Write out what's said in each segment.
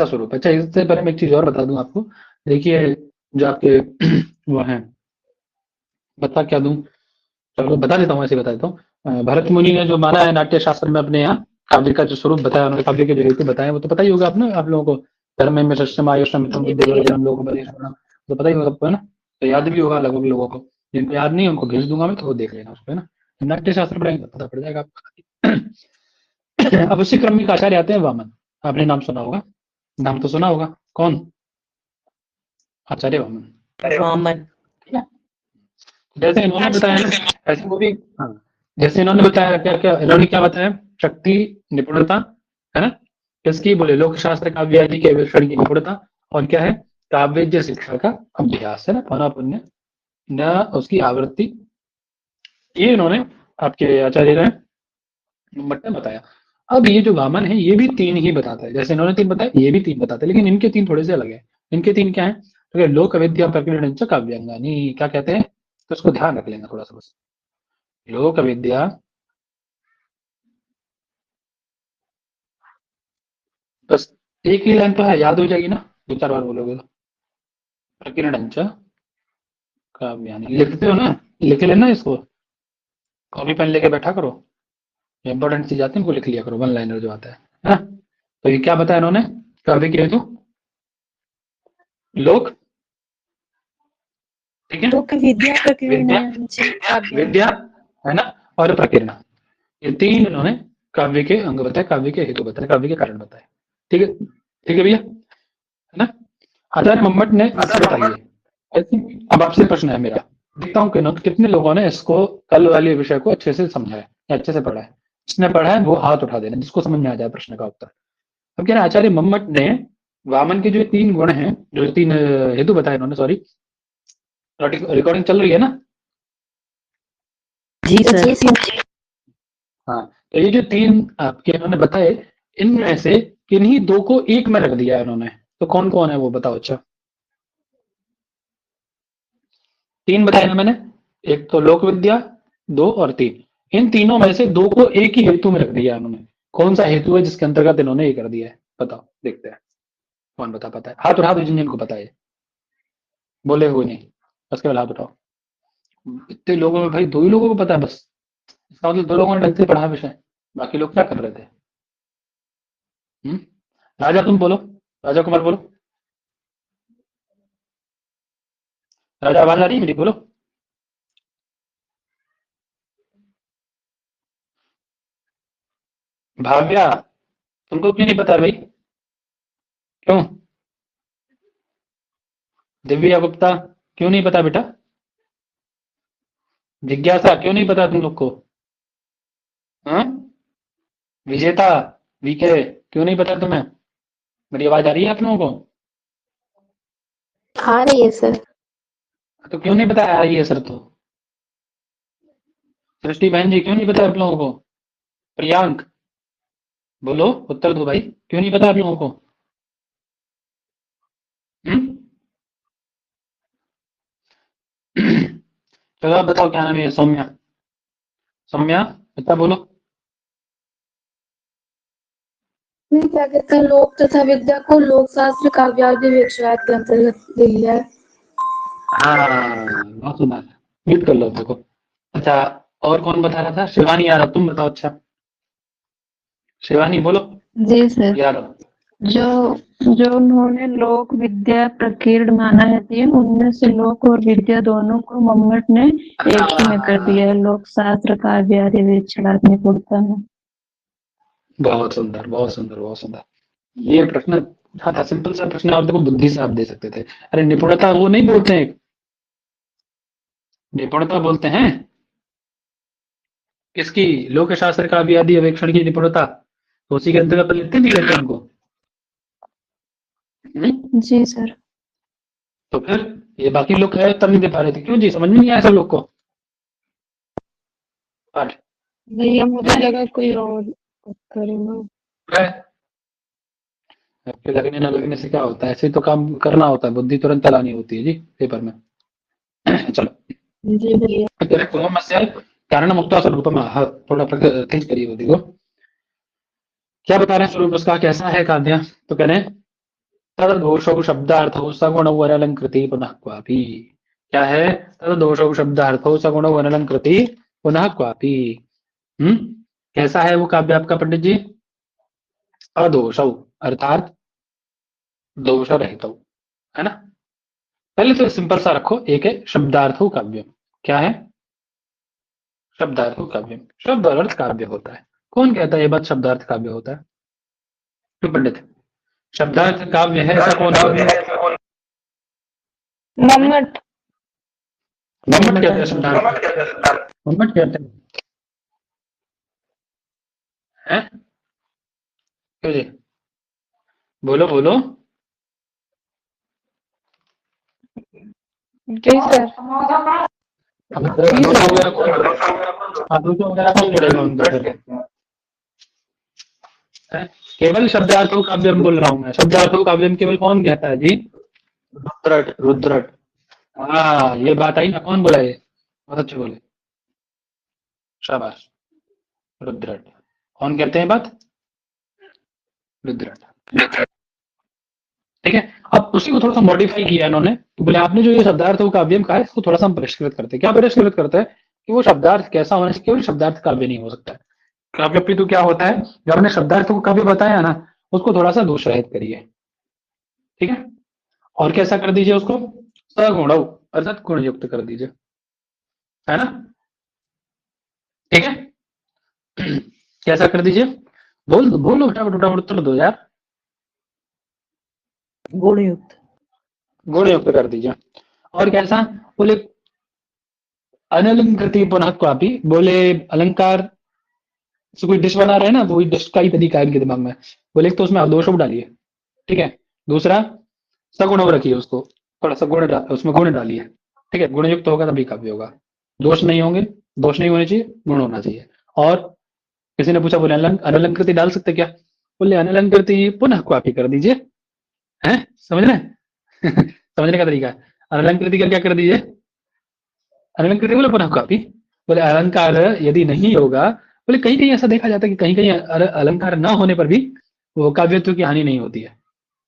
कैसा स्वरूप है। अच्छा, इससे पहले मैं एक चीज और बता दूं आपको। देखिए, जो आपके वो हैं, बता क्या दूं, चलो बता देता हूँ, ऐसे बता देता हूँ। भरत मुनि ने जो माना है नाट्य शास्त्र में अपने यहाँ, काव्य का जो स्वरूप बताया उन्होंने, काव्य के जो हेतु बताए वो तो पता ही होगा आप लोगों को। धर्म में शस्त्रम आयुष्म मिथुन जी बुद्धि भैया। हम लोगों को तो पता ही होगा सबको, है ना। तो याद भी होगा लगभग लोगों को। जिनको याद नहीं है उनको भेज दूंगा मैं, तो वो देख लेना उसको, है ना। नाट्य शास्त्र पढ़ेंगे तो पता पड़ जाएगा आपको। अब उसी क्रम में एक आचार्य आते हैं वामन। आपने नाम सुना होगा, नाम तो सुना होगा। कौन? आचार्य वामन। वामन। ठीक है? जैसे इन्होंने बताया ना, ऐसे वो भी, हाँ, जैसे इन्होंने बताया, क्या क्या इन्होंने क्या बताया, शक्ति, निपुणता, है ना, किसकी, बोले लोक शास्त्र काव्य आदि के विवरण की निपुणता, और क्या है, काव्य शिक्षा का अभ्यास, है ना, पौना पुण्य न उसकी आवृत्ति, ये इन्होंने आपके आचार्य ने मट्टा बताया। अब ये जो वामन है ये भी तीन ही बताता है, जैसे इन्होंने तीन बताया ये भी तीन बताते हैं, लेकिन इनके तीन थोड़े से अलग है। इनके तीन क्या है, तो लोक विद्या प्रकीर्णन च काव्यांगानी, क्या कहते हैं, तो इसको ध्यान रख लेना थोड़ा सा बस। लोक विद्या, बस एक ही लाइन तो है, याद हो जाएगी ना, दो चार बार बोलोगे तो। प्रकीर्णन च काव्यानि, लिखते हो ना, लिख लेना इसको, कॉपी पेन लेके बैठा करो, इंपॉर्टेंट चीज आती है उनको लिख लिया करो, वन लाइनर जो आता है ना। तो ये क्या बताया इन्होंने, काव्य के हेतु लोक, ठीक है, लोक विद्या विद्या, प्रकीर्णन च काव्यानि। विद्या, है ना, और प्रकीर्ण, ये तीन इन्होंने काव्य के अंग बताए, काव्य के हेतु बताए, काव्य के कारण बताए। ठीक है, ठीक है भैया, है ना। आचार्य मम्मट ने बताइए, अब आपसे प्रश्न है मेरा, देखता हूँ कि कितने लोगों ने इसको कल वाले विषय को अच्छे से समझा है या अच्छे से पढ़ा है। जिसने पढ़ा है वो हाथ उठा देना, जिसको समझ में आ जाए प्रश्न का उत्तर। अब क्या है, आचार्य मम्मट ने वामन के जो तीन गुण हैं, जो तीन हेतु बताए इन्होंने, सॉरी, रिकॉर्डिंग चल रही है ना। जी सर। हाँ, तो ये जो तीन आपके इन्होंने बताए, इनमें से किन्हीं दो को एक में रख दिया है इन्होंने, तो कौन कौन है वो बताओ। अच्छा, तीन बताए ना मैंने, एक तो लोक विद्या, दो और तीन, इन तीनों में से दो को एक ही हेतु में रख दिया है उन्होंने। कौन सा हेतु है जिसके अंतर्गत इन्होंने ये कर दिया है, बताओ, देखते हैं कौन बता पाता है। हाथ उठा दो जिनको पता है, बोले हुए नहीं, बस केवल हाथ उठाओ। इतने लोगों में भाई दो ही लोगों को पता है बस, इसका मतलब दो लोगों ने ढंग से पढ़ा विषय, बाकी लोग क्या कर रहे थे। हम्म? राजा तुम बोलो, राजा कुमार बोलो, राजा आवाज आ रही है मेरी, बोलो। भाव्या, तुमको क्यों नहीं पता भाई, क्यों? दिव्या गुप्ता, क्यों नहीं पता बेटा? जिज्ञासा, क्यों नहीं पता तुम लोग को? हाँ, विजेता, वीके, क्यों नहीं पता तुम्हें? मेरी आवाज आ रही है आप लोगों को? आ रही है सर। तो क्यों नहीं पता आ रही है सर तो? सृष्टि बहन जी, क्यों नहीं पता आप लोगों को? प्रियांक, बोलो, उत्तर दो भाई, क्यों नहीं पता आप लोगों को? हम्म? चलो आप बताओ, क्या नाम है, सौम्या, सौम्या, बता बोलो। नहीं, क्या कहते हैं, लोक तथा विद्या को लोक शास्त्र काव्यादि विषयात के अंतर्गत ले लिया है। हाँ, बहुत सुंदर, म्यूट कर लो देखो। अच्छा, और कौन बता रहा था, शिवानी यार, तुम बताओ। अच्छा, शिवानी बोलो जी सर। यार। जो जो उन्होंने लोक विद्या प्रकीर्ण माना है तीन, उनमें से लोक और विद्या दोनों को मम्मट ने एक ही में कर दिया है, लोक शास्त्र काव्य आदि विषयात निपुणता में। बहुत सुंदर, बहुत सुंदर, बहुत सुंदर। ये प्रश्न पूछा था, सिंपल सा प्रश्न, आप देखो बुद्धि से आप दे सकते थे। अरे निपुणता वो नहीं बोलते हैं, निपुणता बोलते हैं किसकी, लोक शास्त्र का भी आदि अवेक्षण की निपुणता, तो उसी के अंतर्गत लेते नहीं लेते उनको। जी सर। तो फिर ये बाकी लोग है तब नहीं दे पा रहे थे, क्यों जी, समझ में नहीं आया सब लोग को पाठ? भैया मुझे लगा कोई और करेगा। है? आपके लगने न लगने से क्या होता है, ऐसे तो काम करना होता है, बुद्धि तुरंत चलानी होती है जी पेपर में। चलो, जी भैया। कारण मुक्त स्वरूप में, थोड़ा तेज करिए बुद्धि को। क्या बता रहे हैं स्वरूप उसका कैसा है काव्य, तो कह रहे हैं तददोषौ शब्दार्थौ सगुणौ अनलंकृति पुनः क्वापि। क्या है? तददोषौ शब्दार्थौ सगुणौ अनलंकृति पुनः क्वापि। कैसा है वो काव्य आपका पंडित जी? अदोषौ अर्थात दोष रहित, है ना। पहले तो सिंपल सा रखो, एक है शब्दार्थो काव्य। क्या है? शब्दार्थो काव्य। शब्द और अर्थ काव्य होता है। कौन कहता है ये बात शब्दार्थ काव्य होता है? क्यों पंडित? शब्दार्थ काव्य है ऐसा कौन है? मम्मट। मम्मट कहते हैं शब्दार्थ। मम्मट कहते हैं? क्यों जी? बोलो बोलो। जी सर। केवल शब्दार्थों काव्यम बोल रहा हूँ मैं। शब्दार्थों काव्यम केवल कौन कहता है जी? रुद्रट। रुद्रट। हाँ, ये बात आई ना। कौन बोला ये? बहुत अच्छे बोले, शाबाश। रुद्रट। कौन कहते हैं बात? रुद्रट। ठीक है। अब उसी को थोड़ा सा मॉडिफाई किया इन्होंने। तो बोले आपने जो ये शब्दार्थ काव्यम कहा है, इसको थोड़ा सा हम परिष्कृत करते हैं। क्या परिष्कृत करते हैं? कि वो शब्दार्थ कैसा होना चाहिए? केवल शब्दार्थ काव्य नहीं हो सकता है। काव्य अपितु क्या होता है? जब हमने शब्दार्थ को काव्य बताया ना, उसको थोड़ा सा दोष रहित करिए। ठीक है। और कैसा कर दीजिए उसको? सगुण अर्थात गुण युक्त कर दीजिए, है ना। ठीक है। कैसा कर दीजिए? बोलो फटाफट उत्तर दो यार। गुणयुक्त। गुणयुक्त कर दीजिए। और कैसा? बोले अनलंकृति पुनः क्वापि। बोले अलंकार से कोई डिश बना रहे हैं ना, वही डिश का ही तरीका है इनके दिमाग में। बोले एक तो उसमें अदोष डालिए, ठीक है। दूसरा सगुण रखिए, उसको थोड़ा सा गुण उसमें गुण डालिए, ठीक है। गुणयुक्त होगा तभी काव्य होगा। दोष नहीं होंगे, दोष नहीं होने चाहिए, गुण होना चाहिए। और किसी ने पूछा बोले अनलंकृति डाल सकते क्या? बोले अनलंकृति पुनः क्वापि कर दीजिए। हैं, समझ रहे हैं? समझने का तरीका है। अनलंकृति का क्या कर दीजिए? अलंकृति बोले पुनः क्वापि। बोले अलंकार यदि नहीं होगा, बोले कहीं कहीं ऐसा देखा जाता है कि कहीं कहीं अलंकार न होने पर भी वो काव्यत्व की हानि नहीं होती है।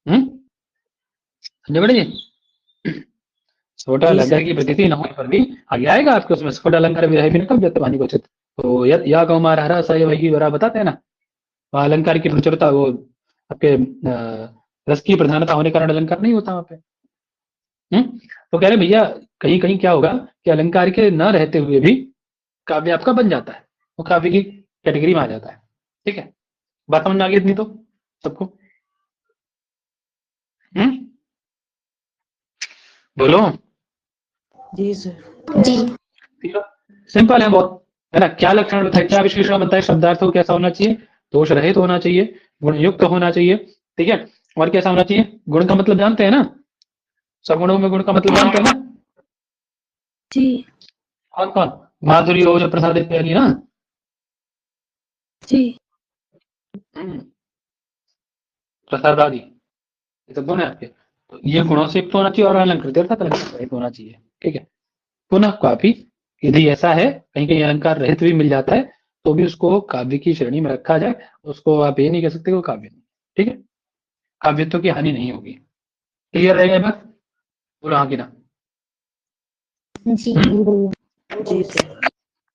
समझे बड़े जी? छोटा अलंकार की प्रतीति न होने पर भी आगे आएगा आपके उसमें छोटा अलंकार भी रहे काव्यत्व हानि क्वचित। तो या कौमार हरा सय वही द्वारा बताते हैं ना, वहां अलंकार की प्रचुरता, वो आपके रस की प्रधानता होने के कारण अलंकार नहीं होता वहां पे। तो कह रहे भैया कहीं कहीं क्या होगा कि अलंकार के न रहते हुए भी काव्य आपका बन जाता है, वो काव्य की कैटेगरी में आ जाता है। ठीक है, बात समझ में आ गई इतनी तो सबको? बोलो जी सर। जी। सिंपल है बहुत, है ना। क्या लक्षण बताए, क्या विशेषण बताए? शब्दार्थ को कैसा होना चाहिए? दोष रहित होना चाहिए, गुण युक्त होना चाहिए, ठीक है। और कैसा होना चाहिए? गुण का मतलब जानते हैं ना, सगुणों में गुण का मतलब जानते हैं ना जी। कौन कौन? माधुरी ओज प्रसाद इत्यादि ना जी। प्रसाद आदि, ये सब गुण है आपके। तो ये गुणों से युक्त होना चाहिए और अलंकृत अर्थात अलंकार रहित होना चाहिए, ठीक है। पुनः काव्य यदि ऐसा है कहीं कहीं अलंकार रहित भी मिल जाता है तो भी उसको काव्य की श्रेणी में रखा जाए, उसको आप ये नहीं कह सकते वो काव्य नहीं, ठीक है। काव्यत्व की हानि नहीं होगी। क्लियर रहेगा बात? बोलो हाँ कि ना? जी। जी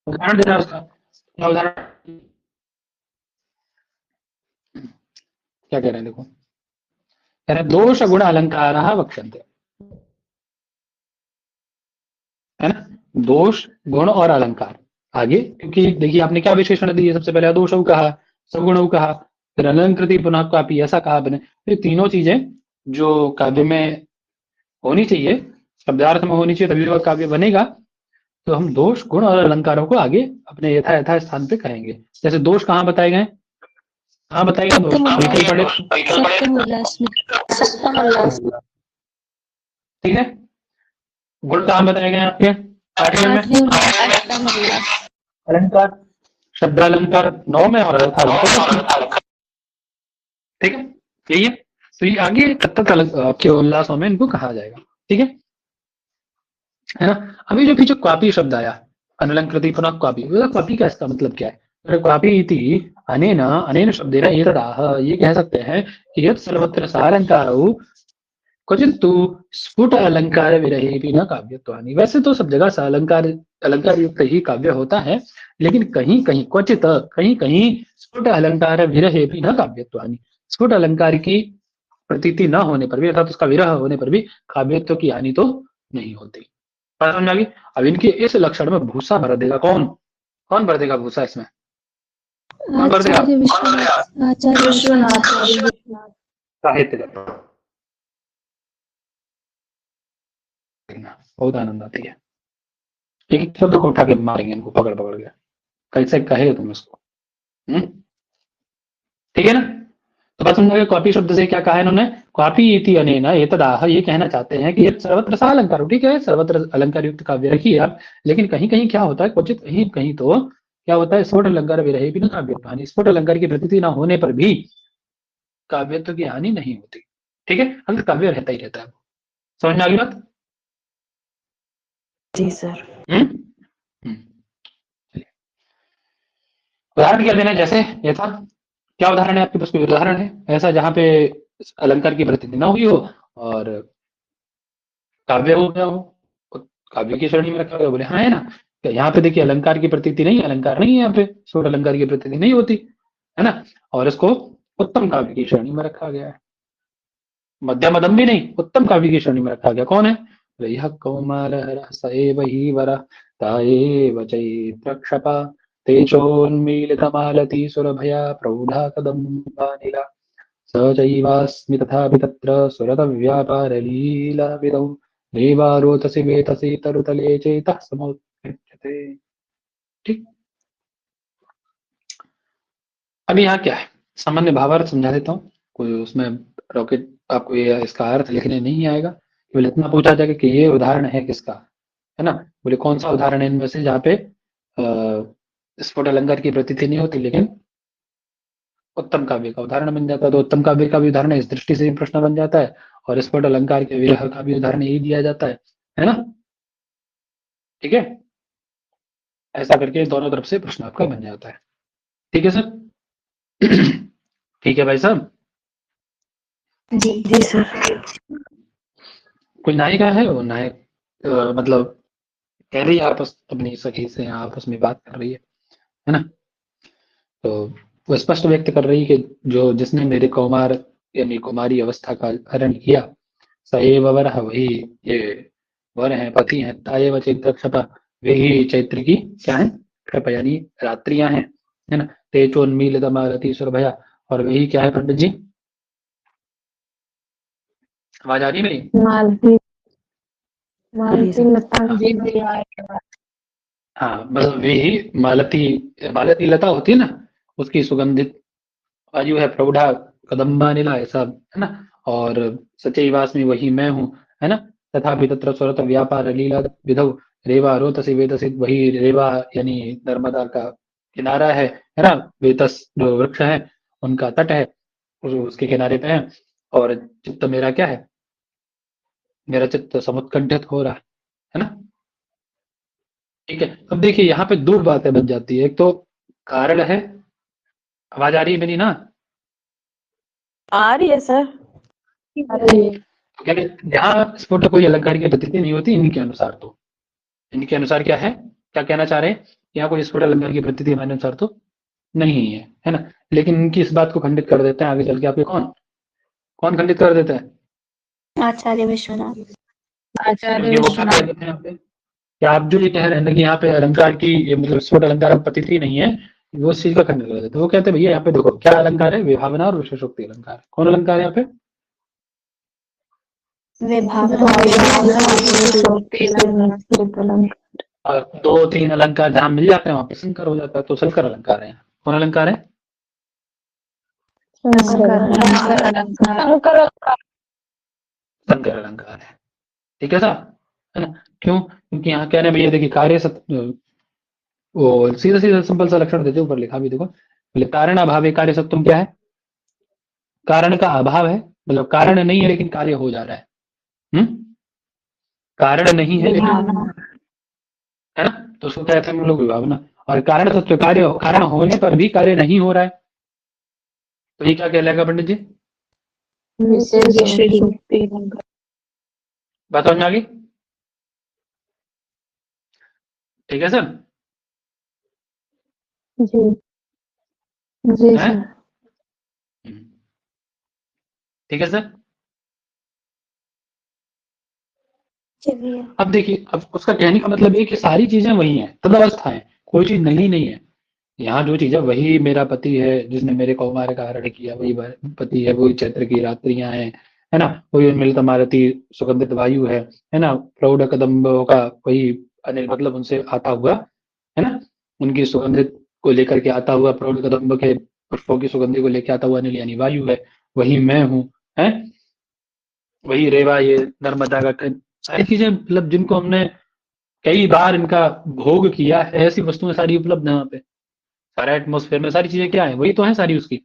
उदाहरण देना उसका, क्या उदाहरण? क्या कह रहे हैं देखो, कह रहे दोष गुण अलंकार वक्ष्यन्ते, है ना। दोष गुण और अलंकार आगे, क्योंकि देखिए आपने क्या विशेषण दिए? सबसे पहले अदोष कहा, सगुण कहा, फिर अलंकृति पुनः काव्य ऐसा कहा आपने। ये तीनों चीजें जो काव्य में होनी चाहिए, शब्दार्थ में होनी चाहिए, तभी वह काव्य बनेगा। तो हम दोष गुण और अलंकारों को आगे अपने यथा यथा स्थान पे कहेंगे। जैसे दोष कहाँ बताए गए? कहाँ बताए गए दोष? ठीक है। गुण कहाँ बताए गए आपके पाठ्य में? अलंकार, शब्दालंकार 9 में और अलंकार, ठीक है। यही है। तो ये आगे तत्त आपके उल्लासों में इनको कहा जाएगा, ठीक है ना। अभी जो पीछे क्वापी शब्द आया, अनलंकृति पुनः क्वापी, क्वापी का इसका मतलब क्या है? क्वापी इति अनेन अनेन शब्देन एतदाह, ये कह सकते हैं कि यत् सर्वत्र सालंकारौ क्वचित तु स्फुट अलंकार विरहे भी न काव्यत्वानि। वैसे तो सब जगह अलंकार युक्त ही काव्य होता है, लेकिन कहीं कहीं क्वचित, कहीं कहीं स्फुट अलंकार विरहे भी न काव्यत्वानि, स्फुट अलंकार की प्रतीति न होने पर भी, अर्थात उसका विरह होने पर भी काव्यत्व की हानि तो नहीं होती। बात समझ आ गई? अब इनके इस लक्षण में भूसा भर देगा कौन? कौन भर देगा भूसा इसमें? कौन भर देगा? आचार्य विश्वनाथ, आचार्य विश्वनाथ। साहित्य बहुत आनंद आती है। एक शब्द को उठा के मारेंगे इनको पकड़ पकड़ के, कैसे कहे तुम इसको? ठीक है ना? तो बात समझ कॉपी शब्द से क्या कहा है इन्होंने? कॉपी इति अनेना एतदाह, ये कहना चाहते हैं कि ये सर्वत्र सा अलंकार, ठीक है, सर्वत्र अलंकार युक्त काव्य रखिए आप, लेकिन कहीं कहीं क्या होता है, क्वचित कहीं कहीं तो क्या होता है, स्फुट अलंकार भी रहे भी ना काव्य, स्फुट अलंकार की प्रतीति ना होने पर भी काव्यत्व की हानि नहीं होती। ठीक है, अगर काव्य रहता ही रहता है। समझ में आ गई बात? जी सर। उदाहरण क्या देना है? जैसे ये था, क्या उदाहरण है आपके पास? कोई उदाहरण है ऐसा जहां पे अलंकार की प्रतीति ना हुई हो और काव्य हो गया हो, काव्य की श्रेणी में रखा गया? बोले हाँ है ना, तो यहाँ पे देखिए अलंकार की प्रतीति नहीं, अलंकार नहीं है यहाँ पे, स्फुट अलंकार की प्रतीति नहीं होती है ना, और इसको उत्तम काव्य की श्रेणी में रखा गया है। मध्यम अदम भी नहीं, उत्तम काव्य की श्रेणी में रखा गया। कौन है? यह कौमार सएव ही वर ताएव चैत्रक्षपा तेजोन्मीलितमालती सुरभया प्रौढ़ा कदम्बानिला स चैवास्मि तथापि तत्र सुरतव्यापारलीलाविदौ देवारोतसि वेतसि तरुतले चेतः समुत्पद्यते। ठीक, अभी यहाँ क्या है, सामान्य भावार्थ समझा देता हूँ, कोई उसमें रॉकेट आपको ये इसका अर्थ लिखने नहीं आएगा, केवल इतना पूछा जाएगा कि ये उदाहरण है किसका, है ना? बोले कौन सा उदाहरण है इनमें से जहाँ पे स्फुट अलंकार की प्रतीति नहीं होती लेकिन उत्तम काव्य का उदाहरण बन जाता है। तो उत्तम काव्य का भी उदाहरण इस दृष्टि से भी प्रश्न बन जाता है और स्फुट अलंकार के विरह का भी उदाहरण यही दिया जाता है ना? ठीक है, ऐसा करके दोनों तरफ से प्रश्न आपका बन जाता है। ठीक है सर? ठीक है भाई साहब? जी सर। कोई नायिका है, वो नायक मतलब कह रही है आपस अपनी सखी से, आपस में बात कर रही है ना? तो वो स्पष्ट व्यक्त कर रही है कि जो जिसने मेरे कौमार यानी कुमारी अवस्था का हरण किया, सएव वर, वही ये वर हैं, पति हैं, ताएव चैत्र क्षपा, वे ही चैत्र की क्या है? क्षपा यानी रात्रियां हैं, है ना? तेजोन्मीलितमालती सुरभया, और वही क्या है पंडित जी? आवाज आ रही मेरी? मालती, मालती लता जी भी आए। हाँ, बस वही मालती लता होती है ना, उसकी सुगंधित वायु है, प्रौढ़ा कदम्बा नीला, ऐसा है ना? और सचैवास में वही मैं हूँ, है ना? तथापि तत्र स्वरत व्यापार लीला विधौ रेवा रोतसी वेतसी, वही रेवा यानी नर्मदा का किनारा है ना? वेतस जो वृक्ष है उनका तट है, उसके किनारे पे है, और चित्त मेरा क्या है? मेरा चित्त समुत्कंठित हो रहा है ना? ठीक है, अब देखिए यहाँ पे दो बातें बन जाती है। एक तो कारण है, आवाज आ रही है मेरी ना? आ रही है सर। यहाँ स्फुट कोई अलंकार की प्रतीति नहीं होती इनके अनुसार। तो इनके अनुसार क्या है, क्या कहना चाह रहे हैं? यहाँ कोई स्फुट अलंकार की प्रतीति हमारे अनुसार तो नहीं है ना? लेकिन इनकी इस बात को खंडित कर देते हैं आगे चल के आपके कौन खंडित कर देता है? आचार्य विश्वनाथ। आचार्य वो क्या कह देते हैं यहाँ पे? क्या आप जो ये कह रहे हैं ना कि यहाँ पे अलंकार की मतलब स्फुट अलंकार में प्रतीति नहीं है, वो उस चीज का खंडन कर देते हैं। वो कहते हैं भैया यहाँ पे देखो क्या अलंकार है, विभावना और विशेषोक्ति अलंकार। कौन अलंकार है यहाँ पे? और दो तीन अलंकार जहां मिल जाते हैं वहां पे संकर हो जाता है, तो संकर अलंकार है। कौन अलंकार है? संकर अलंकार है। ठीक है साहब, है ना? क्यों? क्योंकि यहाँ कह रहे हैं भैया देखिए कार्य वो सीधा सीधा सिंपल सा लक्षण देते ऊपर लिखा भी देखो, बोले कारण अभाव है कार्य सत्वम। क्या है? कारण का अभाव है, मतलब कारण नहीं है लेकिन कार्य हो जा रहा है। कारण नहीं है लेकिन, है ना? तो उसको कहते हैं हम लोग विभावना। और कारण सत्व, कार्य कारण होने पर भी कार्य नहीं हो रहा है, तो ये क्या कहलाएगा पंडित जी? बात समझ में आ गई? ठीक है सर? जी जी है? सर। ठीक है सर? चलिए। अब देखिए, अब उसका कहने का मतलब ये कि सारी चीजें वही हैं, तदवस्था है, कोई चीज नहीं नहीं है। यहाँ जो चीज है वही मेरा पति है जिसने मेरे कौमार का हरण किया, वही पति है, वही चैत्र की रात्रियां हैं, है ना, वही मिलित मारुति सुगंधित वायु है ना, प्रौढ़ कदम्बों का वही अनिल, मतलब उनसे आता हुआ, है ना, उनकी सुगंधित को लेकर के आता हुआ, प्रौढ़ कदम्ब के पुष्पों की सुगंधि को लेकर आता हुआ अनिल यानी वायु है, वही मैं हूँ, है, वही रेवा, ये नर्मदा का सारी चीजें, मतलब जिनको हमने कई बार इनका भोग किया है, ऐसी वस्तुएं सारी उपलब्ध है वहाँ पे, सारा एटमोस्फेयर में सारी चीजें क्या है, वही तो है सारी उसकी।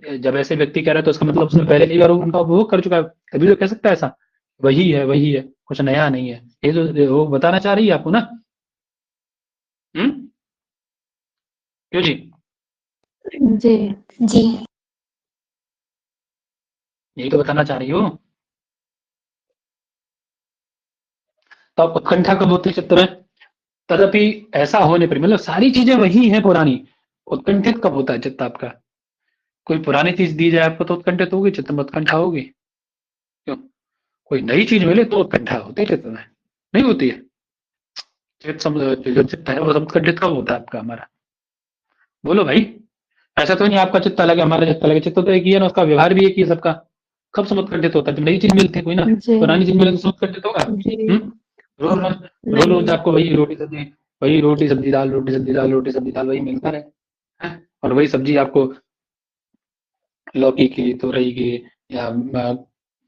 जब ऐसे व्यक्ति कह रहा है तो इसका मतलब उसने पहले कई बार उनका उपभोग कर चुका है, तभी तो कह सकता है ऐसा, वही है, कुछ नया नहीं है, ये तो वो बताना चाह रही है आपको ना। हम्म, क्यों जी? जी जी। यही तो बताना चाह रही हो। तो आप उत्कंठा कब होती है चित्त में? तदपि ऐसा होने पर, मतलब सारी चीजें वही हैं पुरानी, उत्कंठित कब होता है चित्त आपका? कोई पुरानी चीज दी जाए आपको तो उत्कंठित होगी, चित्त में उत्कंठा होगी, क्यों? कोई नई चीज मिले तो उत्कंठा होती है चित्त में, नहीं होती है? जो चित्त है वो उत्कंठित कब होता है आपका, हमारा? बोलो भाई। ऐसा तो नहीं आपका चित्त अलग है हमारा चित्त अलग है, चित्त तो एक ही है ना, उसका व्यवहार भी एक ही है सबका। कब से उत्कंठित होता है? जब नई चीज मिलती है कोई ना, जी पुरानी चीज मिले तो उत्कंठित होगा? जी। रोज रोज, रोज नहीं। रोज आपको वही रोटी सब्जी, वही रोटी सब्जी दाल, रोटी सब्जी दाल, रोटी सब्जी दाल, वही मिलता रहे, हैं? और वही सब्जी आपको लौकी की, तोरई की, या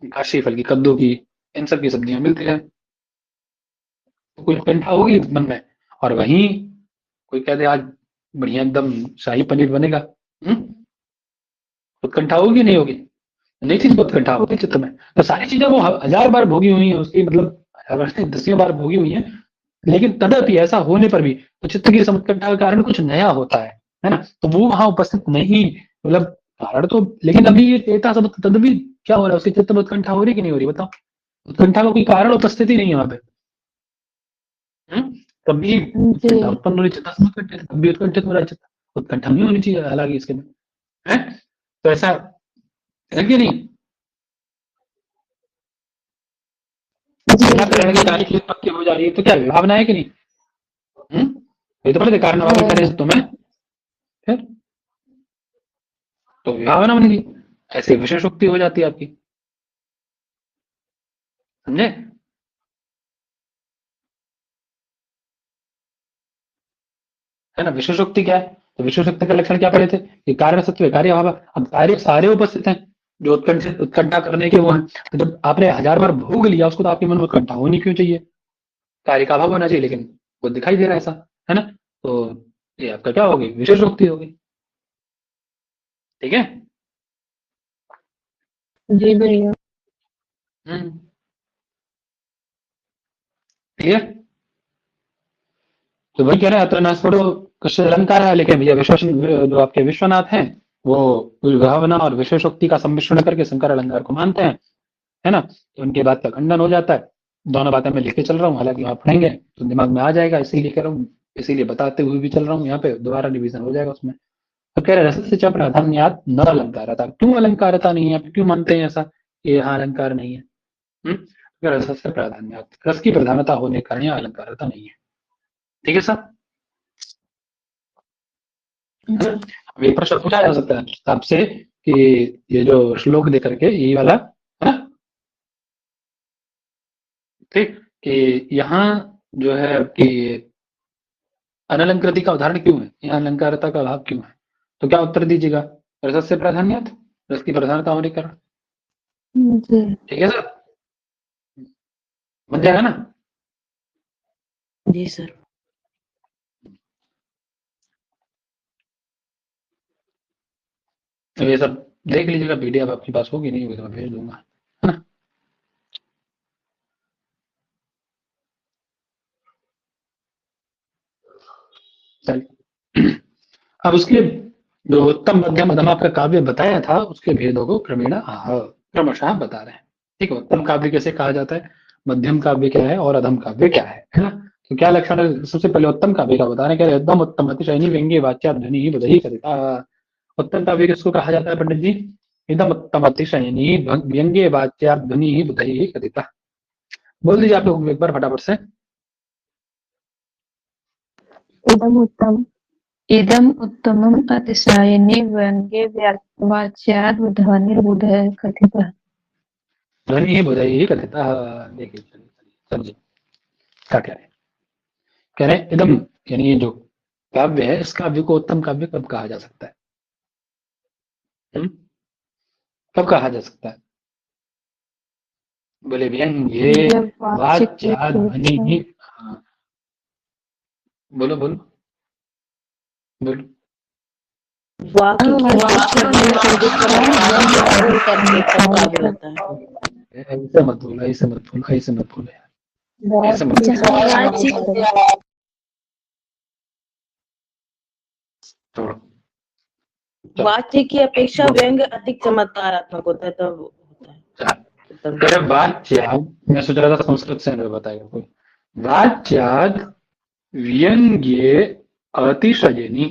काशी फल की, कद्दू की, इन सब की सब्जियां मिलती है, तो कोई उत्कंठा होगी मन में। और वहीं कोई कह दे आज बढ़िया एकदम शाही पनीर बनेगा, हम्म, उत्कंठा होगी नहीं होगी? नई चीज बहुत उत्कंठा होती है चित्त में। तो सारी चीजें वो हजार बार भोगी हुई है उसकी, मतलब हजार बार नहीं, दसियों बार भोगी हुई है, लेकिन तदपि ऐसा होने पर भी तो चित्त की समुत्कंठा के कारण कुछ नया होता है ना, तो वो वहां उपस्थित नहीं, मतलब कारण तो, लेकिन अभी ये चेता सब तद भी क्या हो रहा है, उसके चित्त में उत्कंठा हो रही कि नहीं हो रही, बताओ? उत्कंठा का कोई कारण उपस्थिति नहीं है वहां पे। हम्म? तब भी जी उत्कंठा उत्पन्न हो रही, चित्त समुत्कंठित, तब भी उत्कंठित हो रहा है चित्त, उत्कंठा नहीं होनी चाहिए हालांकि इसके में, है? तो ऐसा है कि नहीं? जी बिना जी कारण के कार्य की उत्पत्ति हो जा रही है तो क्या विभावना है कि नहीं? हम्म? ये तो पहले कारण है। वाक्य करे तुम्हें, फिर तो विभावना बन गई, ऐसे विशेषोक्ति हो जाती है आपकी, समझे? है ना, विशेषोक्ति क्या है? तो विशेषोक्ति का लक्षण क्या पढ़े थे कि कार्य सत्व कार्य अभाव, अब कार्य सारे उपस्थित हैं जो उत्कंठित उत्कंठा करने के वो हैं, तो जब आपने हजार बार भोग लिया उसको तो आपके मन में उत्कंठा होनी क्यों चाहिए, कार्य का अभाव होना चाहिए, लेकिन वो दिखाई दे रहा है ऐसा, है ना, तो ये आपका क्या होगी, विशेषोक्ति होगी, ठीक है? जी भैया। हम्म, क्लियर? तो वही कह रहे हैं, अत्र छोड़ो कुछ अलंकार है, लेकिन भैया विश्व जो आपके विश्वनाथ हैं वो विभावना और विशेषोक्ति का सम्मिश्रण करके शंकर अलंकार को मानते हैं, है ना, तो उनकी बात का खंडन हो जाता है। दोनों बातें मैं लिख के चल रहा हूँ, हालांकि वहां पढ़ेंगे तो दिमाग में आ जाएगा, इसीलिए कह रहा हूँ, इसीलिए बताते हुए भी चल रहा हूँ, यहाँ पे दोबारा रिवीजन हो जाएगा उसमें। तो कह रहे रस से च प्राधान्यात न अलंकारता, क्यों अलंकारता नहीं है, क्यों मानते हैं ऐसा, ये यहाँ अलंकार नहीं है? रस से प्राधान्यात, रस की प्रधानता होने के कारण यहाँ अलंकारता नहीं है, ठीक है सर? है ना? जी। अब एक प्रश्न पूछा जा सकता है आपसे कि ये जो श्लोक दे करके ये वाला, है ना, ठीक, कि यहाँ जो है कि अनलंकृति का उदाहरण क्यों है, यहाँ अलंकारता का अभाव क्यों है? तो क्या उत्तर दीजिएगा? रस से प्राधान्यत, रस की प्रधानता होने के कारण, जी ठीक है सर? बन जाएगा ना? जी सर। तो ये सब देख लीजिएगा, पीडीएफ आपके पास होगी, नहीं होगी तो मैं भेज दूंगा, है ना? चलिए, अब उसके जो उत्तम मध्यम अधम आपका काव्य बताया था उसके भेदों को क्रमेण क्रमशः बता रहे हैं, ठीक है? उत्तम काव्य कैसे कहा जाता है, मध्यम काव्य क्या है और अधम काव्य क्या है ना। तो क्या लक्षण है, सबसे पहले उत्तम काव्य का बता रहे हैं, कह रहे एकदम उत्तम अतिशयनी व्यंग्य वाच्या ध्वनि ही बुधई कविता। उत्तम काव्य किसको कहा जाता है पंडित जी? एकदम उत्तम अतिशयनी व्यंग्य वाच्या ध्वनि ही बुधई ही कविता। बोल दीजिए आप लोग एक बार फटाफट से। इदम उत्तम इदम उत्तमम अतिशायिनी व्यंग्य वाच्याद ध्वनिर्बुधः कथितः। ध्वनि ही बुधई ही कथिता। देखिए समझिए क्या कह रहे हैं। कह रहे हैं एकदम, यानी ये जो काव्य है इस काव्य को उत्तम काव्य कब कहा जा सकता है? कब कहा जा सकता है? बोले व्यंग्य जब वाच्य की वाच्या ध्वनि ही। हाँ, बोलो बोलो बोलो। वाक्य की अपेक्षा व्यंग्य अधिक करके कब काव्य होता है? ऐसे मत बोलो, ऐसे मत बोलो, ऐसे मत बोलो, ऐसे मत जहाँ वाच्य छोड़ो। वाक्य की अपेक्षा व्यंग्य अधिक चमत्कारात्मक होता है तब होता है। कह रहे वाच्याद, मैं सोच रहा था संस्कृत से हमें बताएगा कोई। वाच्याद व्यंग्य अतिशयनी,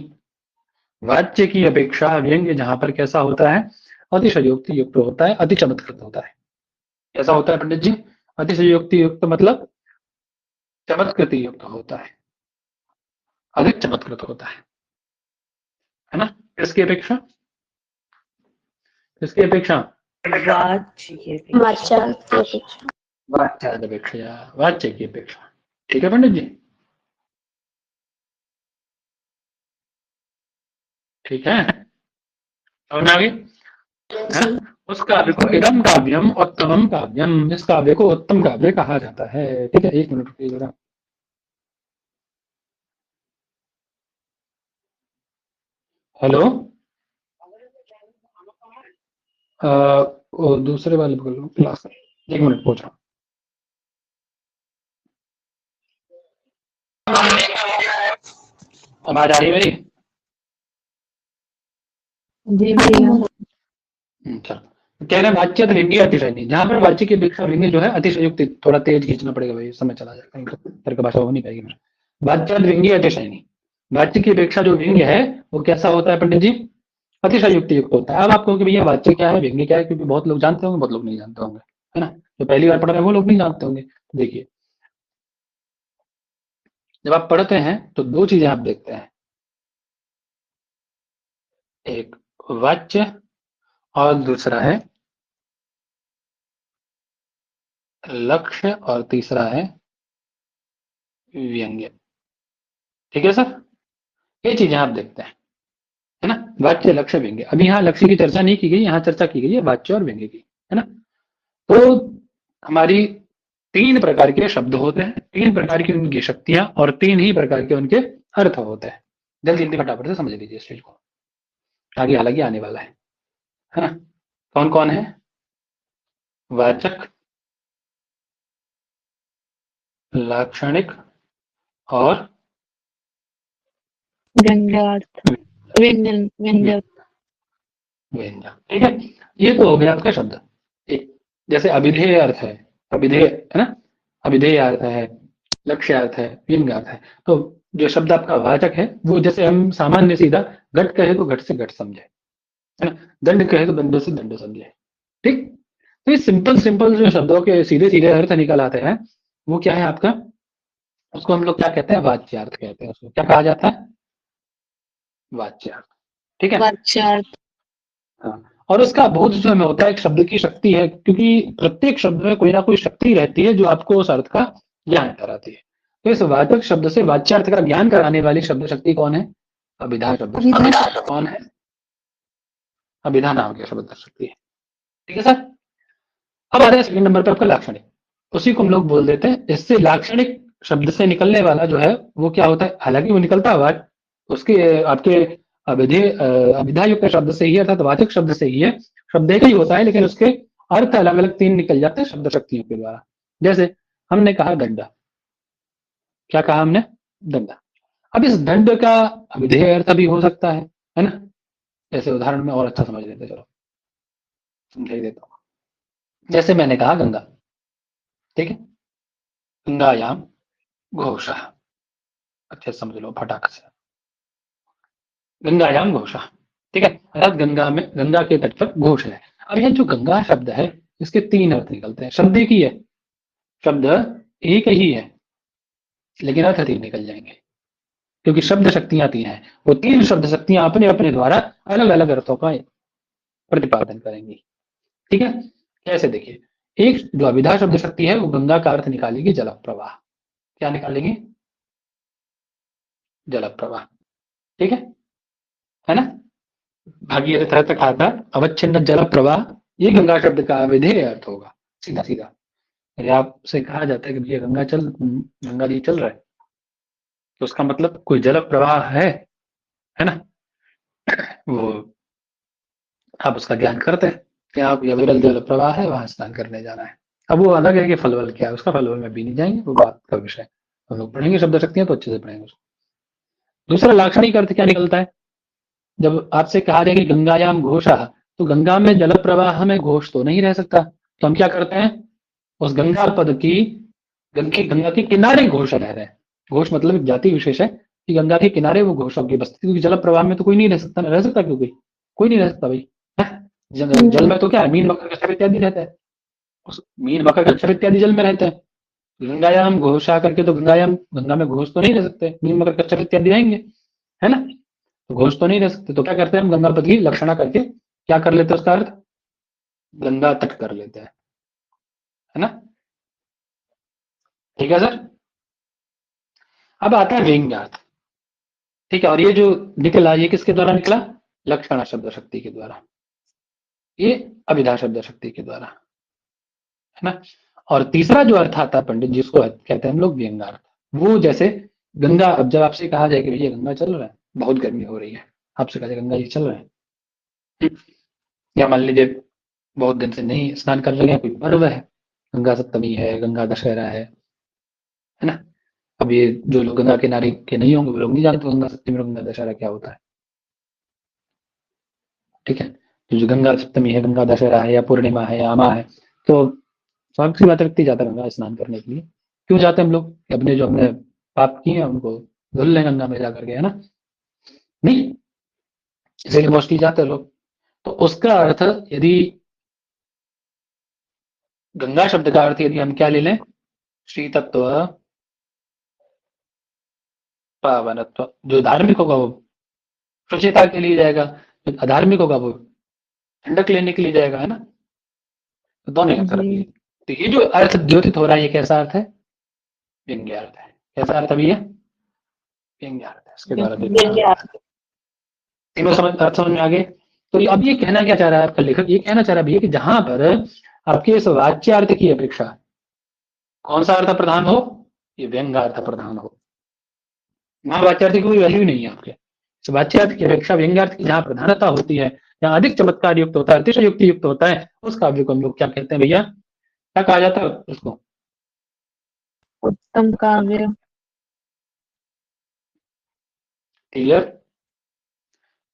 वाच्य की अपेक्षा व्यंग्य जहां पर कैसा होता है? अतिशयोक्ति युक्त होता है, अति चमत्कृत होता है। कैसा होता है पंडित जी? अतिशयोक्ति युक्त मतलब चमत्कृति युक्त होता है, अधिक चमत्कृत होता है ना। किसकी अपेक्षा? किसकी अपेक्षा? वाच्य की अपेक्षा वाच्या की अपेक्षा वाच्याद अपेक्षा, वाच्य की अपेक्षा। ठीक है पंडित जी, ठीक है, समझ में आ गई? हाँ? उस काव्य को इदम काव्यम उत्तमम काव्यम, इस काव्य को उत्तम काव्य कहा जाता है। ठीक है, एक मिनट रुकिए जरा। हेलो, वो दूसरे वाले बोल रहा हूँ क्लास में, एक मिनट पूछ रहा हूँ। आवाज आ रही है मेरी? जी भैया। अच्छा, कह रहे हैं वाच्य व्यंग्य अतिशयनी, जहां पर वाच्य की अपेक्षा व्यंग्य जो है अतिशयोक्त, थोड़ा तेज खींचना पड़ेगा भाई, समय चला जाएगा, कहीं तर्क भाषा हो नहीं पाएगी मेरा। वाच्य व्यंग्य अतिशयनी, वाच्य की अपेक्षा जो व्यंग्य है वो कैसा होता है पंडित जी? अतिशयोक्त युक्त होता है। अब आप कहोगे भैया वाच्य क्या है, व्यंग्य क्या है, क्योंकि बहुत लोग जानते होंगे, बहुत लोग नहीं जानते होंगे, है ना। जो पहली बार पढ़ रहे हैं वो लोग नहीं जानते होंगे। देखिए, जब आप पढ़ते हैं तो दो चीजें आप देखते हैं, एक वाच्य और दूसरा है लक्ष्य और तीसरा है व्यंग्य। ठीक है सर, ये चीजें आप देखते हैं, है ना। वाच्य लक्ष्य व्यंग्य, अभी यहाँ लक्ष्य की चर्चा नहीं की गई, यहाँ चर्चा की गई है वाच्य और व्यंग्य की, है ना। तो हमारी तीन प्रकार के शब्द होते हैं, तीन प्रकार की उनकी शक्तियां और तीन ही प्रकार के उनके अर्थ होते हैं। जल्दी जल्दी फटाफट से समझ लीजिए इस चीज को, आगे हालांकि आने वाला है ना। कौन कौन है? वाचक, लाक्षणिक और व्यंग्यार्थ व्यंजन व्यंजक व्यंजक। ठीक है, ये तो हो गया आपका शब्द। एक जैसे अभिधेय अर्थ है, अभिधेय है ना, अभिधेय अर्थ है, लक्ष्य अर्थ है, व्यंग्य अर्थ है। तो जो शब्द आपका वाचक है वो जैसे हम सामान्य सीधा घट कहे तो घट से घट समझे, है ना, दंड कहे तो दंड से दंड समझे। ठीक, तो ये सिंपल सिंपल जो शब्दों के सीधे सीधे अर्थ निकल आते हैं वो क्या है आपका? उसको हम लोग क्या कहते हैं? वाच्यार्थ कहते हैं। उसको क्या कहा जाता है? वाच्यार्थ। ठीक है, वाच्यार्थ हाँ। और उसका बोध जो हमें होता है एक शब्द की शक्ति है, क्योंकि प्रत्येक शब्द में कोई ना कोई शक्ति रहती है जो आपको उस अर्थ का ज्ञान कराती है। तो इस वाचक शब्द से वाच्यार्थ का ज्ञान कराने वाली शब्द शक्ति कौन है? अभिधा शब्द शक्ति। कौन है? अभिधा नाम की शब्द शक्ति है। ठीक है सर, अब आ रहा है सेकंड नंबर पे आपका लाक्षणिक, उसी को हम लोग बोल देते हैं। इससे लाक्षणिक शब्द से निकलने वाला जो है वो क्या होता है, हालांकि वो निकलता है वाच उसके आपके अभिधेय अभिधा युक्त शब्द से ही, अर्थात वाचक शब्द से ही है, शब्द एक ही होता है लेकिन उसके अर्थ अलग अलग तीन निकल जाते हैं शब्द शक्तियों के द्वारा। जैसे हमने कहा दंडा, क्या कहा हमने? दंडा। अब इस दंड का अभिधेय अर्थ भी हो सकता है ना। जैसे उदाहरण में और अच्छा समझ लेते, चलो समझा ही देता हूँ। जैसे मैंने कहा गंगा, ठीक है, गंगायाम घोषः, अच्छे से समझ लो फटाक से, गंगायाम घोषः, ठीक है, अर्थात गंगा में, गंगा के तट पर घोष है। अब यह जो गंगा शब्द है इसके तीन अर्थ निकलते हैं, शब्द एक ही है, शब्द एक ही है लेकिन अर्थ तीन निकल जाएंगे, क्योंकि शब्द शक्तियां तीन हैं, वो तीन शब्द शक्तियां अपने अपने द्वारा अलग अलग अर्थों का प्रतिपादन करेंगी, ठीक है। कैसे देखिए, एक जो अभिधा शब्द शक्ति है वो गंगा का अर्थ निकालेगी जल प्रवाह, क्या निकालेंगे, जल प्रवाह, ठीक है ना। भागीरथ तक आता अवच्छिन्न जल प्रवाह, ये गंगा शब्द का विधेय अर्थ होगा, सीधा सीधा। यदि आपसे कहा जाता है कि भैया गंगा जी चल रहा है, तो उसका मतलब कोई जल प्रवाह है ना, वो आप उसका ज्ञान करते हैं कि आप ये विरल जल प्रवाह है, वहां स्नान करने जाना है। अब वो अलग है कि फलवल क्या है, उसका फलवल में भी नहीं जाएंगे, वो बात का विषय, हम लोग पढ़ेंगे शब्द शक्तियां तो अच्छे से पढ़ेंगे उसको। दूसरा लाक्षणिक अर्थ क्या निकलता है, जब आपसे कहा जाए कि गंगायाम घोषा, तो गंगा में जल प्रवाह में घोष तो नहीं रह सकता, तो हम क्या करते हैं, उस गंगा पद की गंगा के किनारे घोष रह रहे हैं। घोष मतलब एक जाति विशेष है कि गंगा के किनारे वो घोष की बस्ती, क्योंकि जल प्रवाह में तो कोई नहीं रह सकता, रह सकता क्यों, कोई नहीं रह सकता भाई, जल में तो क्या है, मीन मकर कच्छप इत्यादि रहता है, उस मीन मकर कच्छप इत्यादि जल में रहते हैं। गंगायाम घोषा करके तो गंगा में घोष तो नहीं रह सकते, मीन मकर कच्छप इत्यादि रहेंगे, है ना, तो घोष तो नहीं रह सकते, तो क्या करते हैं हम, गंगा पद की लक्षणा करके क्या कर लेते हैं, उसका अर्थ गंगा तट कर लेते हैं, है ना, ठीक है सर। अब आता है व्यंग्यार्थ, ठीक है, और ये जो निकला ये किसके द्वारा निकला, लक्षणा शब्द शक्ति के द्वारा, ये अभिधा शब्द शक्ति के द्वारा, है ना। और तीसरा जो अर्थ आता है पंडित, जिसको कहते हैं हम लोग व्यंग्यार्थ, वो जैसे गंगा, अब जब आपसे कहा जाए कि भैया गंगा चल रहा है, बहुत गर्मी हो रही है, आपसे कहा जाए गंगा जी चल रहे हैं, या मान लीजिए बहुत दिन से नहीं स्नान कर रहे हैं, कोई पर्व है, गंगा सप्तमी है, गंगा दशहरा है ना। अब ये जो लोग गंगा किनारे के नहीं होंगे वो लोग नहीं जानते गंगा सप्तमी और गंगा दशहरा क्या होता है, ठीक है। तो जो गंगा सप्तमी है, गंगा दशहरा है, या पूर्णिमा है, या आमा है, तो स्वाभाविक सी बात, व्यक्ति जाता है गंगा स्नान करने के लिए। क्यों जाते हैं हम लोग, अपने जो हमने पाप किए हैं उनको धुल लें गंगा में जाकर के, है ना, नहीं, इसीलिए मोस्टली जाते हैं लोग। तो उसका अर्थ यदि गंगा शब्द का अर्थ यदि हम क्या ले लें, श्री तत्व पावनत्व, जो धार्मिक होगा वो शुचिता के लिए जाएगा, जो अधार्मिक होगा वो ठंडक लेने के लिए जाएगा, है ना, तो दोनों अर्थ रखिए। तो ये जो अर्थ द्योतित हो रहा है ये कैसा अर्थ है, व्यंग्यार्थ है। कैसा अर्थ अभी है, व्यंग्यार्थ है, इसके द्वारा तीनों अर्थ समझ में आ गए। तो अब ये कहना क्या चाह रहा है आपका लेखक, ये कहना चाह रहा है भैया कि जहां पर आपके इस वाच्यार्थ की अपेक्षा कौन सा अर्थ प्रधान हो, ये व्यंग्यार्थ प्रधान हो, वहां वाच्यार्थ की कोई वैल्यू नहीं है आपके, इस वाच्यार्थ की अपेक्षा व्यंग्यार्थ की जहां प्रधानता होती है, जहां अधिक चमत्कार युक्त होता है, अतिशय युक्ति युक्त होता है, उस काव्य को हम लोग क्या कहते हैं भैया, क्या कहा जाता है उसको, उत्तम काव्य। क्लियर।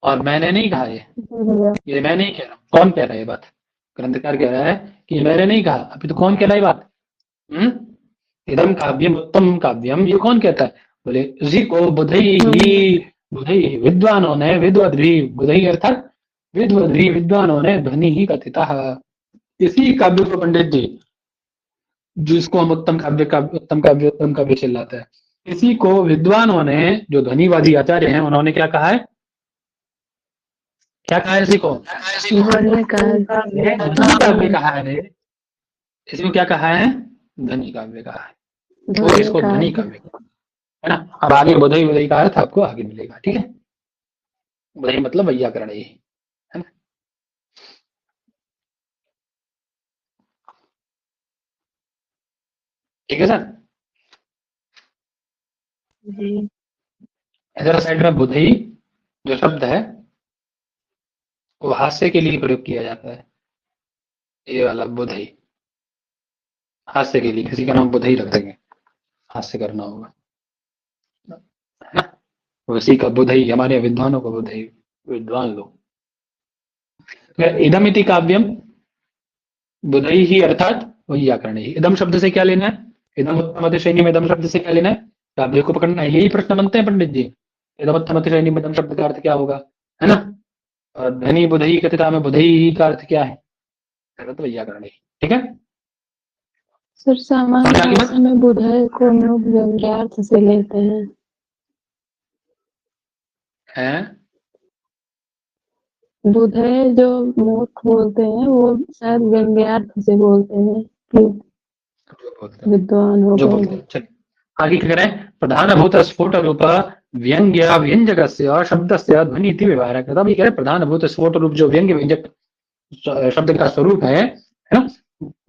और मैंने नहीं कहा ये मैं नहीं कह रहा हूं, कौन कह रहा है ये बात, ग्रंथकार कह रहा है कि मैंने नहीं कहा, अभी तो कौन कह रहा है बात, इदम काव्यम उत्तम काव्यम, ये कौन कहता है, बोले इसी को बुधई विद्वानों ने, बुधई अर्थात विद्वानों ने ध्वनि ही कथिता, इसी काव्य को पंडित जी, जिसको हम उत्तम काव्य चिल्लाते हैं, इसी को विद्वानों ने, जो ध्वनिवादी आचार्य हैं, उन्होंने क्या कहा है, इसी को काव्य कहा है, इसमें क्या कहा है, ध्वनि काव्य कहा है, तो इसको ध्वनि काव्य, है ना। अब आगे बुधई का अर्थ आपको आगे मिलेगा, ठीक है, बुधई मतलब वैयाकरण, ये है ना। ठीक है सर, इधर साइड में बुधई जो शब्द है वो हास्य के लिए प्रयोग किया जाता है, ये वाला बुधई हास्य के लिए, किसी का नाम बुधई रख देंगे, हास्य करना होगा, है ना, उसी का बुधई, हमारे विद्वानों को बुधई, विद्वान लोग। इदम इति काव्यम बुधई ही अर्थात वैयाकरण ही, इदम शब्द से क्या लेना है, इदम उत्तम अतिशयनी में इदम शब्द से क्या लेना है? काव्य को पकड़ना है। यही प्रश्न बनते हैं पंडित जी। इदम उत्तम अतिशयनी में इदम शब्द का अर्थ क्या होगा, है ना? और धनी बुधई कथिता में बुधई का अर्थ क्या है? गलत वैयाकरण है। ठीक है, सर सामान्य समझ आ गई बात? भाषा में बुधय को हम लोग व्यंग्यार्थ से लेते हैं। हैं? बुधय जो मूर्ख बोलते हैं वो शायद व्यंग्यार्थ से बोलते हैं कि जो बोलते हैं, विद्वान हो जो गए। बोलते हैं। चलिए आगे क्या करें? प्रधानभूत स्फोट रूप व्यंग्य व्यंजकस्य शब्दस्य ध्वनि इति व्यवहारः। मतलब ये कह रहे हैं प्रधानभूत स्फोट रूप जो व्यंग्य व्यंजक शब्द का स्वरूप है ना?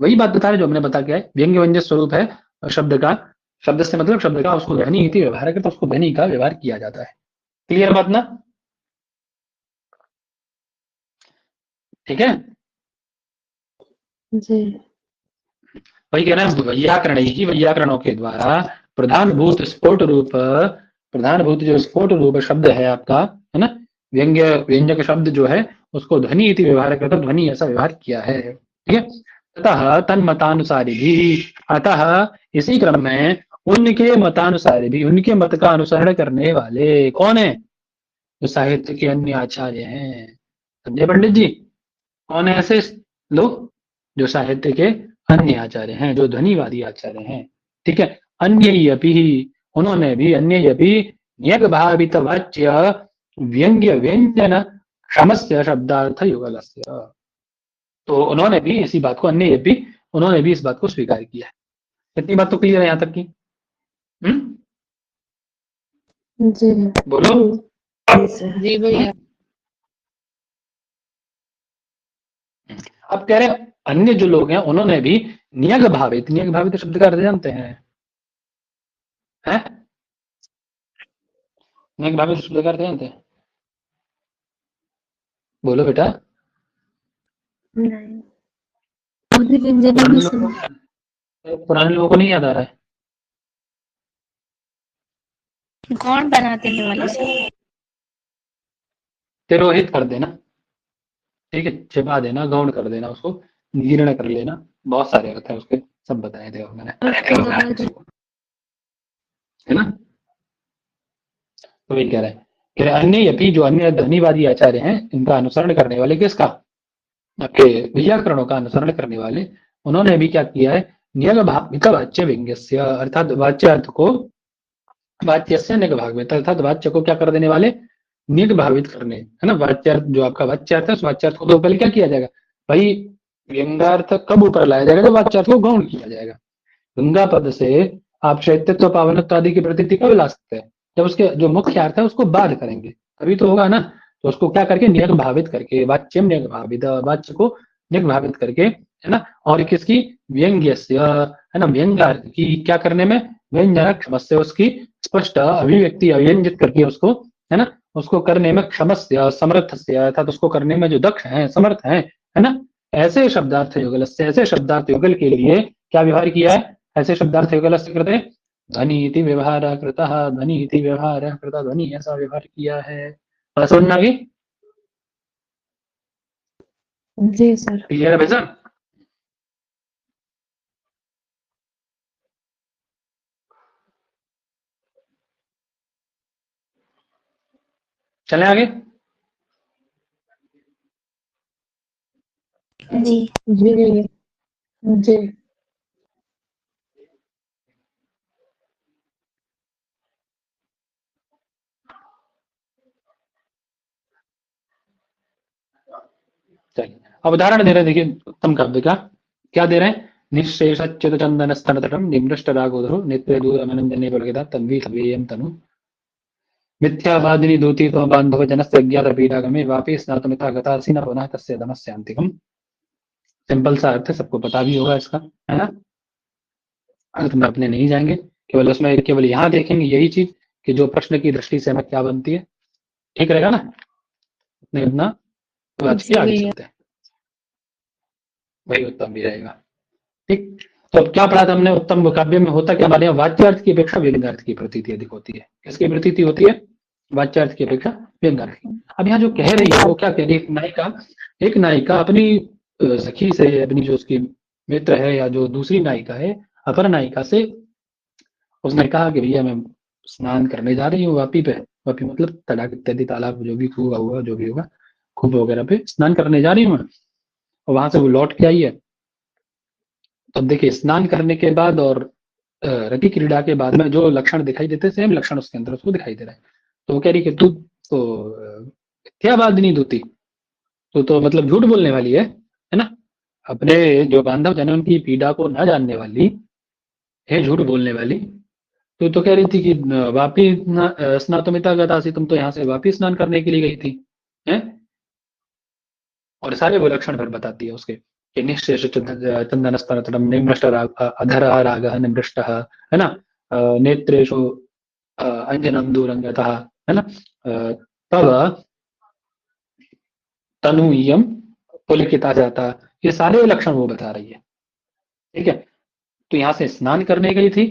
वही बात बता रहे जो हमने बता के आए। व्यंग्य व्यंजक स्वरूप है शब्द का, शब्द से मतलब शब्द का, उसको ध्वनि इति व्यवहार करते, उसको ध्वनि का व्यवहार किया जाता है। क्लियर बात ना? ठीक है, जी वही कह रहे हैं वैयाकरण ही वैयाकरणों के द्वारा प्रधानभूत स्फोट रूप, प्रधानभूत जो स्फोट रूप शब्द है आपका, है ना, व्यंग्य व्यंजक शब्द जो है उसको ध्वनि इति व्यवहार करता, ध्वनि ऐसा व्यवहार किया है। ठीक है, अतः तन्मतानुसारी भी, अतः इसी क्रम में उनके मतानुसारी भी, उनके मत का अनुसरण करने वाले कौन है? जो साहित्य के अन्य आचार्य हैं। समझे पंडित जी? कौन है ऐसे लोग? जो साहित्य के अन्य आचार्य हैं, जो ध्वनिवादी आचार्य हैं। ठीक है, अन्य यपि, उन्होंने भी, अन्य यपि नियग भावित वाच्य व्यंग्य व्यंजन क्षमस्य शब्दार्थ युगलस्य। तो उन्होंने भी इसी बात को, अन्य यपि, उन्होंने भी इस बात को स्वीकार किया है। इतनी बात तो क्लियर है यहां तक की? जी बोलो। जी भैया। अब कह रहे हैं अन्य जो लोग हैं उन्होंने भी नियग भावित, नियग भावित शब्द का अर्थ जानते हैं? हैं? नियग भावित शब्द का अर्थ जानते हैं? बोलो बेटा। नहीं, बुद्धि व्यंजन पुराने में लोगों सुना। को, पुराने लोगों को नहीं याद आ रहा है? कौन बनाते हैं वाले से? तिरोहित कर देना, ठीक है, छिपा देना, गौण कर देना, उसको जीर्ण कर लेना, बहुत सारे अर्थ है उसके, सब बताए थे मैंने, है ना? तो वही कह रहे हैं कि अन्य यपि, जो अन्य ध्वनिवादी आचार्य हैं, इनका अनुसरण करने वाले, किसका? आपके वैयाकरणों का अनुसरण करने वाले, उन्होंने भी क्या किया है? नियग भावित वाच्य व्यंग्यस्य, अर्थात वाच्य अर्थ को वाच्य से निग भावित, अर्थात वाच्य को क्या कर देने वाले? निग भावित करने, है ना? वाच्यार्थ जो आपका वाच्यार्थ है, उस वाच्यार्थ को तो पहले क्या किया जाएगा भाई? व्यंग्यार्थ कब ऊपर लाया जाएगा? जब वाच्यार्थ को गौण किया जाएगा। गंगा पद से आप शैत्यत्व पावनत्व आदि की प्रतीति कब ला सकते हैं? जब उसके जो मुख्य अर्थ है उसको बाद करेंगे, तभी तो होगा ना। तो उसको क्या करके? नियग भावित करके, वाच्यम नियग भावित, वाच्य को नियग भावित करके, है ना? और किसकी? व्यंग्यस्य, है ना, व्यंग्यार्थ की क्या करने में? व्यंजन क्षमस्य, उसकी स्पष्ट अभिव्यक्ति अव्यंजित करके उसको, है ना, उसको करने में क्षमस्य समर्थस्य, अर्थात उसको करने में जो दक्ष है, समर्थ है ना, ऐसे शब्दार्थ युगल से, ऐसे शब्दार्थ युगल के लिए क्या व्यवहार किया है? ऐसे शब्दार्थ युगल से कृते ध्वनि इति व्यवहार कृतः, ध्वनि इति व्यवहार कृता, ध्वनि ऐसा व्यवहार किया है। बात समझ में आ गई? जी सर। क्लियर है भाई साहब? चलें आगे? जी जी जी चलिए अब उदाहरण दे रहे हैं, देखिए उत्तम काव्य का क्या दे रहे हैं? निःशेषच्युत चंदन स्तनतटम निमृष्ट रागोधरो नेत्रे दूरमनंजने बलगदा तन्वी सवेयम तनु मिथ्यावादिनी दूती तो बांधव जनस्य अज्ञात पीडागमे वापि स्नातमिता गतासी न पुनः तस्य दमस्यांतिकम। सिंपल सा अर्थ है, सबको पता भी होगा इसका, है ना? अर्थ में अपने नहीं जाएंगे, केवल उसमें केवल यहाँ देखेंगे यही चीज कि जो प्रश्न की दृष्टि से हमें क्या बनती है। ठीक रहेगा ना? अपने अपना बात जी के आगे भैया। चलते हैं, वही उत्तम भी रहेगा। ठीक, तो अब क्या पढ़ा था हमने? उत्तम काव्य में होता क्या? हमारे यहाँ वाच्यार्थ की अपेक्षा व्यंग्यार्थ की प्रतीति अधिक होती है। किसकी प्रतीति होती है? वाच्यार्थ की अपेक्षा व्यंग्यार्थ की। अब यहाँ जो कह रही है वो क्या कह रही है? एक नायिका अपनी सखी से, अपनी जो उसकी मित्र है या जो दूसरी नायिका है, अपरनायिका से उसने कहा कि भैया मैं स्नान करने जा रही हूँ वापी पे, वापी मतलब तड़ाक इत्यादि तालाब जो भी कुआ हुआ जो भी होगा खूब वगैरह पे स्नान करने जा रही हूँ मैं, और वहां से वो लौट के आई है। तो अब देखिए स्नान करने के बाद और रति क्रीड़ा के बाद में जो लक्षण दिखाई देते सेम लक्षण उसके अंदर उसको दिखाई दे रहा है। तो वो कह रही कि तू तो मिथ्यावादिनी दूती, तो मतलब झूठ बोलने वाली है ना, अपने जो बांधव जन्म की पीड़ा को न जानने वाली है, झूठ बोलने वाली। तो कह रही थी कि वापी स्नातुमिता गतासी, तुम तो यहाँ से वापी स्नान करने के लिए गई थी हैं। और सारे वो लक्षण फिर बताती है उसके कि निःशेष चंदन स्तनतटम निमृष्ट अधर राग निमृष्ट है ना, नेत्रेषु अंजनम दूरंगतः है ना, तब तनुयम पुलकिता जाता, ये सारे लक्षण वो बता रही है। ठीक है, तो यहाँ से स्नान करने गई थी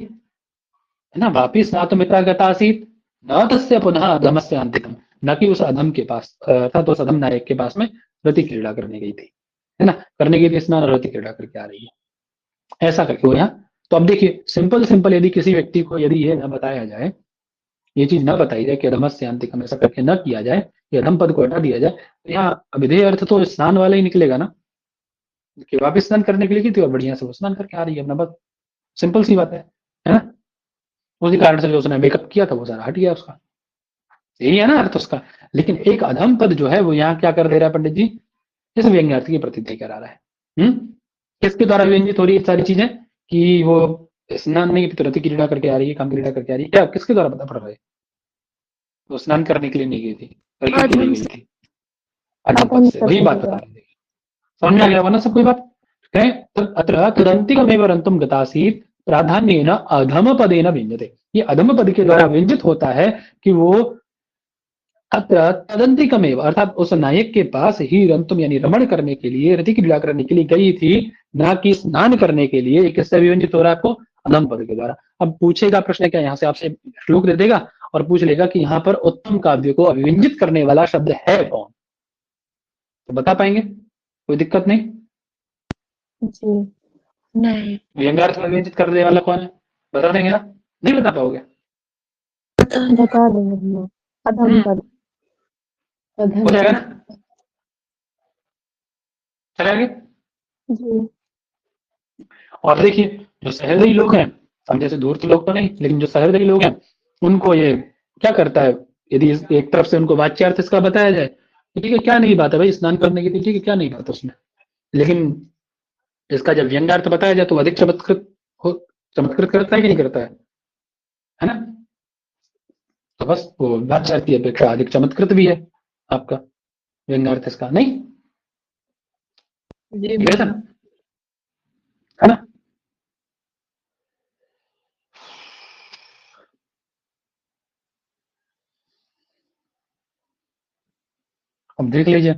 है ना, वापिस स्नातुमिता गतासीत न तस्य पुनः अधमस्य अंतिकम, न कि उस अधम के पास अर्थात उस अधम नायक के पास में रति क्रीड़ा करने गई थी है ना, करने के लिए स्नान और रति क्रीड़ा करके आ रही है ऐसा करके वो यहाँ। तो अब देखिए सिंपल सिंपल यदि किसी व्यक्ति को यदि ये न बताया जाए, ये चीज न बताई जाए कि अधमस्य अंतिकम ऐसा करके न किया जाए, ये अधम पद को हटा दिया जाए, तो यहाँ अभिधेय अर्थ तो स्नान वाला ही निकलेगा ना, कि वापिस स्नान करने के लिए की थी और बढ़िया से वो स्नान करके आ रही है अपना, बस सिंपल सी बात है ना। उसी कारण से जो उसने मेकअप किया था वो सारा हट गया उसका, यही है ना अर्थ उसका। लेकिन एक अधम पद जो है वो यहाँ क्या कर दे रहा है पंडित जी, इस व्यंग्यार्थ की प्रतीति करा रहा है। किसके द्वारा व्यंजित हो रही है सारी चीजें, कि वो स्नान नहीं की रति क्रीड़ा करके आ रही है, काम क्रीड़ा करके आ रही है, क्या किसके द्वारा पता पड़ रहा है, वो स्नान करने के लिए नहीं गई थी, रति के लिए गई थी, अधम पद से वही बात बता रही थी। समझ में आ गया वरना सब कोई बात है। अत्र तदंतिकमेव रंतुम गतासीत प्राधान्येन अधम पदेन व्यंजते, ये अधम पद के द्वारा व्यंजित होता है कि वो अत्र तदंतिकमेव अर्थात उस नायक के पास ही रंतुम यानी रमण करने के लिए, रति क्रीड़ा करने के लिए गई थी, ना कि स्नान करने के लिए। ये किससे व्यंजित हो रहा है आपको, अधम पद के द्वारा। अब पूछेगा प्रश्न क्या, यहाँ से आपसे श्लोक दे देगा और पूछ लेगा कि यहाँ पर उत्तम काव्य को अभिव्यंजित करने वाला शब्द है कौन, तो बता पाएंगे, कोई दिक्कत नहीं। जी नहीं व्यंग्यार्थ में व्यंजित करने वाला कौन है, बता देंगे ना, नहीं बता पाओगे। बता देंगे हम लोग। अधम पद, अधम हो जाएगा पद। ना, चलेंगे। जी और देखिए जो सहृदयी लोग हैं, हम जैसे दूर के लोग तो नहीं, लेकिन जो सहृदयी लोग हैं उनको ये क्या करता है, यदि एक तरफ से उनको वाच्यार्थ इसका बताया जाए, ठीक है क्या नहीं बात है भाई, स्नान करने की थी, ठीक है क्या नहीं बात है उसमें, लेकिन इसका जब व्यंग्यार्थ बताया जाए तो अधिक चमत्कृत हो, चमत्कृत करता है कि नहीं करता है ना। तो बस वो वाच्यार्थ की अपेक्षा अधिक चमत्कृत भी है आपका व्यंग्यार्थ इसका, नहीं जी ठीक है ना, है ना। अब देख लीजिए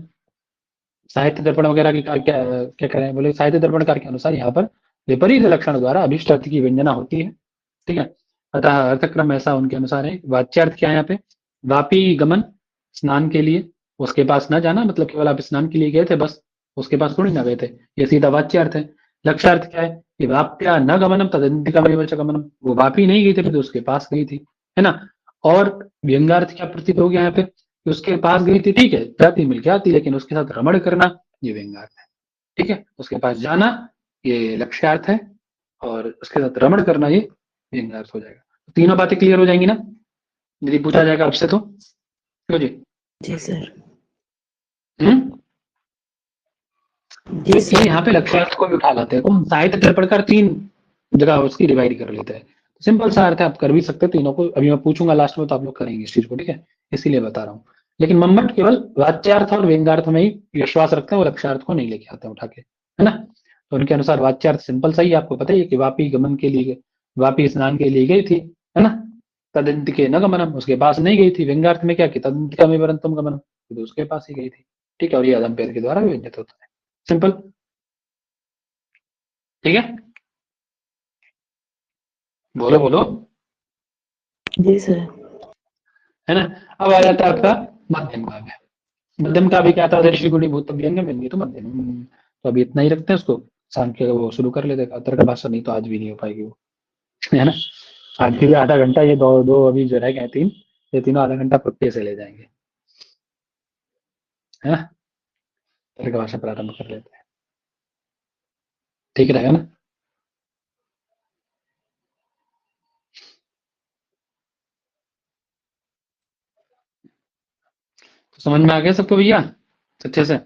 साहित्य दर्पण वगैरह की क्या क्या कह रहे हैं, बोले साहित्य दर्पणकार के अनुसार यहाँ पर विपरीत लक्षण द्वारा अभिष्ट अर्थ की व्यंजना होती है। ठीक है, अतः अर्थक्रम ऐसा उनके अनुसार है। वाच्यार्थ क्या है यहाँ पे, वापी गमन स्नान के लिए, उसके पास न जाना मतलब केवल आप स्नान के लिए गए थे बस, उसके पास थोड़ी ना गए थे, ये सीधा वाच्यार्थ है। लक्ष्यार्थ क्या है कि वाप्या न गमनम तदंतिकमेव च गमनम, वो वापी नहीं गई थी तो उसके पास गई थी है ना। और व्यंग्यार्थ क्या प्रतीत हो गया यहाँ पे कि उसके पास गई थी, ठीक है जाती मिल के आती, लेकिन उसके साथ रमण करना ये व्यंग्यार्थ है। ठीक है, उसके पास जाना ये लक्ष्यार्थ है और उसके साथ रमण करना ये व्यंग्यार्थ हो जाएगा। तीनों बातें क्लियर हो जाएंगी ना, यदि पूछा जाएगा आपसे तो, क्यों जी। जी सर। हम्म, जी इसलिए सर। यहाँ पे लक्ष्यार्थ को भी उठा लाते हैं, तो साहित्य दर्पणकार तीन जगह उसकी डिवाइड कर लेते हैं। सिंपल सा अर्थ है, आप कर भी सकते हैं तीनों को, अभी मैं पूछूंगा लास्ट में तो आप लोग करेंगे इस चीज को, ठीक है इसीलिए बता रहा हूँ। लेकिन मम्मट केवल वाच्यार्थ और व्यंग्यार्थ में ही विश्वास रखते हैं, वो लक्ष्यार्थ को नहीं लेके आते उठा के, है ना। तो उनके अनुसार वाच्यार्थ सिंपल सा ही आपको पता ही है कि वापी गमन के लिए, वापी स्नान के लिए गई थी है ना, तदंत के न गमनम उसके पास नहीं गई थी। व्यंग्यार्थ में क्या कि तदंतिका में वरंतम गमनम, तो उसके पास ही गई थी। ठीक है, और ये अधम पेड़ के द्वारा व्यंजित होता है, सिंपल, ठीक है। बोलो बोलो, जी सर। है ना। अब आ जाता है आपका मध्यम काव्य। मध्यम काव्य क्या था, ऋषि गुणी भूत व्यंग व्यंग्य तो मध्यम, तो अभी इतना ही रखते हैं उसको। सांख्य का वो शुरू कर लेते, तर्क भाषा नहीं तो आज भी नहीं हो पाएगी वो, है ना। आज भी आधा घंटा, ये दो दो अभी जो रह गए 3, ये तीनों आधा घंटा पक्के से ले जाएंगे, है ना। तर्क भाषा प्रारंभ कर लेते हैं, ठीक रहेगा ना। तो समझ में आ गया सबको भैया अच्छे से।